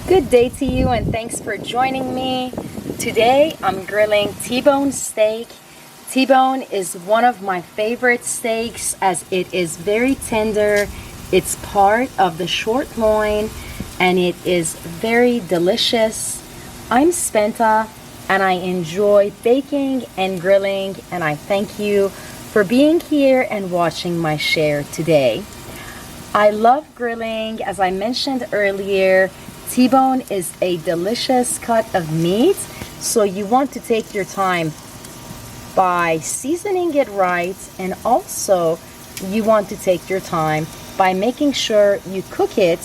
Good day to you and thanks for joining me. Today I'm grilling T-bone steak. T-bone is one of my favorite steaks as it is very tender. It's part of the short loin and it is very delicious. I'm Spenta and I enjoy baking and grilling, and I thank you for being here and watching my share today. I love grilling. As I mentioned earlier, T-bone is a delicious cut of meat, so you want to take your time by seasoning it right, and also you want to take your time by making sure you cook it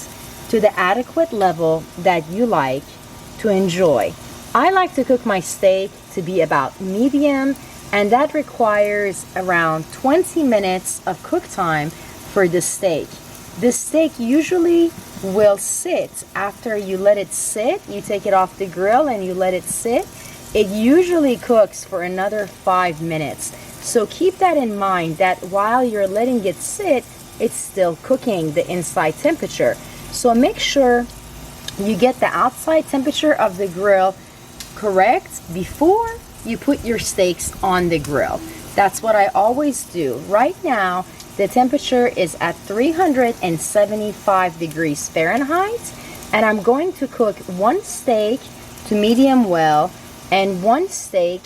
to the adequate level that you like to enjoy. I like to cook my steak to be about medium, and that requires around 20 minutes of cook time for the steak. The steak usually will sit after you let it sit. You take it off the grill and you let it sit. It usually cooks for another 5 minutes. So keep that in mind, that while you're letting it sit, it's still cooking the inside temperature. So make sure you get the outside temperature of the grill correct before you put your steaks on the grill. That's what I always do. Right now, the temperature is at 375 degrees Fahrenheit, and I'm going to cook one steak to medium well and one steak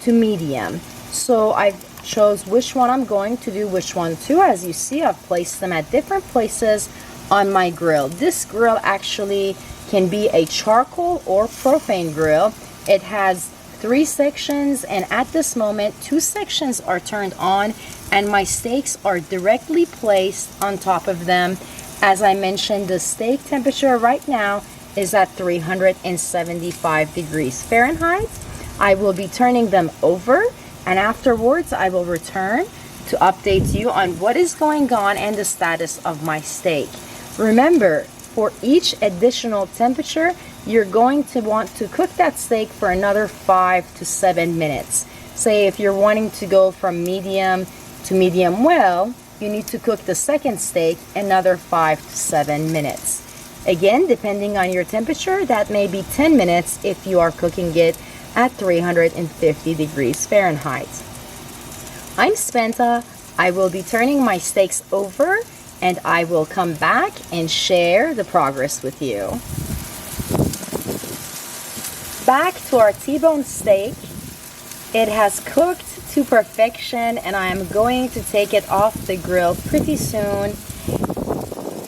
to medium. So I've chose which one I'm going to do which one to. As you see, I've placed them at different places on my grill. This grill actually can be a charcoal or propane grill. It has 3 sections, and at this moment 2 sections are turned on and my steaks are directly placed on top of them. As I mentioned, the steak temperature right now is at 375 degrees Fahrenheit. I will be turning them over, and afterwards I will return to update you on what is going on and the status of my steak. Remember, for each additional temperature, you're going to want to cook that steak for another 5 to 7 minutes. Say if you're wanting to go from medium to medium well, you need to cook the second steak another 5 to 7 minutes. Again, depending on your temperature, that may be 10 minutes if you are cooking it at 350 degrees Fahrenheit. I'm Spenta. I will be turning my steaks over and I will come back and share the progress with you. Back to our T-bone steak. It has cooked to perfection and I am going to take it off the grill pretty soon.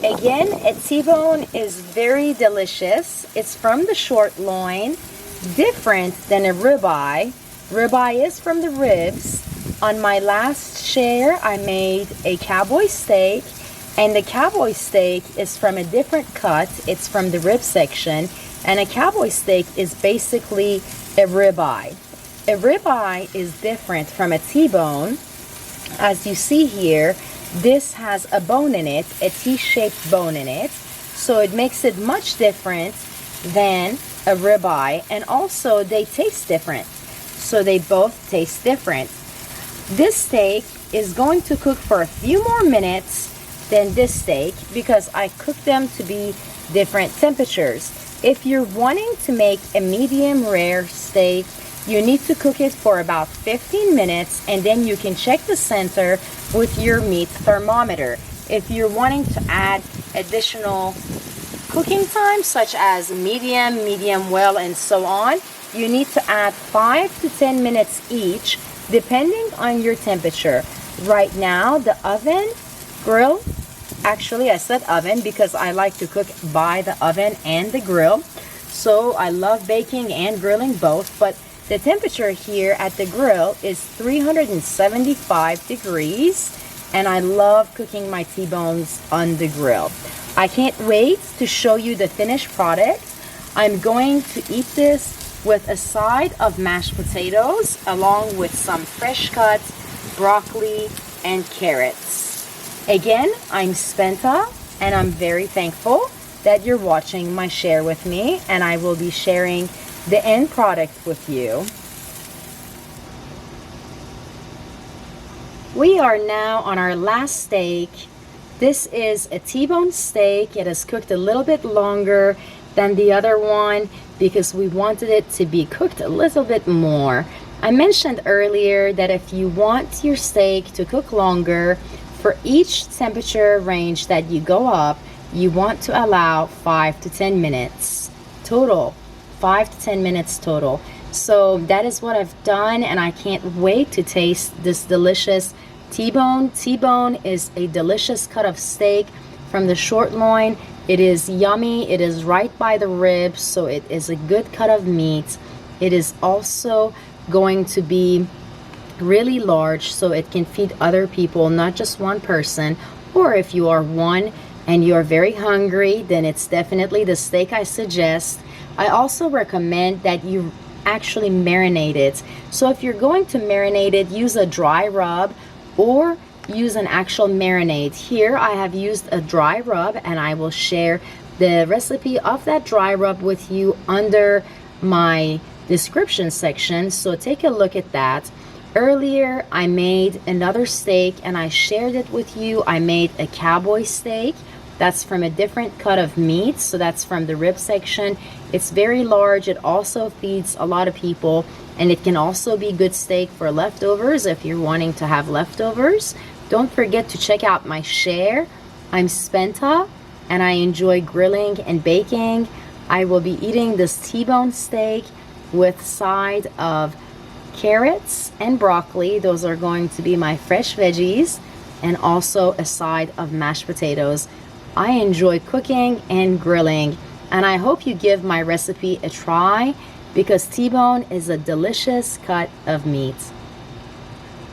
Again, a T-bone is very delicious. It's from the short loin, different than a ribeye. Ribeye is from the ribs. On my last share, I made a cowboy steak, and the cowboy steak is from a different cut. It's from the rib section, and a cowboy steak is basically a ribeye. A ribeye is different from a T-bone. As you see here, this has a bone in it, a T-shaped bone in it, so it makes it much different than a ribeye, and also they taste different. So they both taste different. This steak is going to cook for a few more minutes than this steak because I cooked them to be different temperatures. If you're wanting to make a medium rare steak, you need to cook it for about 15 minutes and then you can check the center with your meat thermometer. If you're wanting to add additional cooking time, such as medium, medium well, and so on, you need to add 5 to 10 minutes each, depending on your temperature. Right now, the oven grill, actually I said oven because I like to cook by the oven and the grill. So I love baking and grilling both, but the temperature here at the grill is 375 degrees, and I love cooking my T-bones on the grill. I can't wait to show you the finished product. I'm going to eat this with a side of mashed potatoes along with some fresh cut broccoli and carrots. Again, I'm Spenta, and I'm very thankful that you're watching my share with me, and I will be sharing the end product with you. We are now on our last steak. This is a T-bone steak. It has cooked a little bit longer than the other one because we wanted it to be cooked a little bit more. I mentioned earlier that if you want your steak to cook longer, for each temperature range that you go up, you want to allow 5 to 10 minutes total. 5 to 10 minutes total. So that is what I've done, and I can't wait to taste this delicious T-bone. T-bone is a delicious cut of steak from the short loin. It is yummy. It is right by the ribs, so it is a good cut of meat. It is also going to be really large, so it can feed other people, not just one person. Or if you are one and you're very hungry, then it's definitely the steak I suggest. I also recommend that you actually marinate it. So if you're going to marinate it, use a dry rub or use an actual marinade. Here I have used a dry rub, and I will share the recipe of that dry rub with you under my description section, so take a look at that. Earlier I made another steak and I shared it with you. I made a cowboy steak. That's from a different cut of meat, so that's from the rib section. It's very large. It also feeds a lot of people, and it can also be good steak for leftovers if you're wanting to have leftovers. Don't forget to check out my share. I'm Spenta, and I enjoy grilling and baking. I will be eating this T-bone steak with side of carrots and broccoli. Those are going to be my fresh veggies, and also a side of mashed potatoes. I enjoy cooking and grilling, and I hope you give my recipe a try because T-bone is a delicious cut of meat.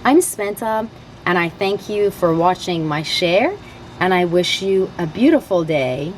I'm Spenta, and I thank you for watching my share, and I wish you a beautiful day.